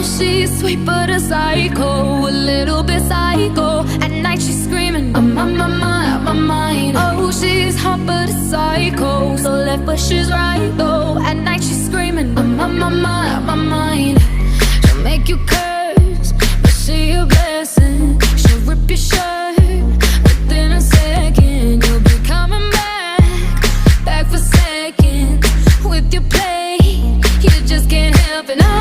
she's sweet but a psycho, a little bit psycho. At night she's screaming, I'm on my mind, on my mind. Oh, she's hot but a psycho, so left but she's right though. At night she's screaming, I'm on my mind, on my mind. She'll make you curse, but she a blessing. She'll rip your shirt within a second. You'll be coming back for seconds with your plate. You just can't help it.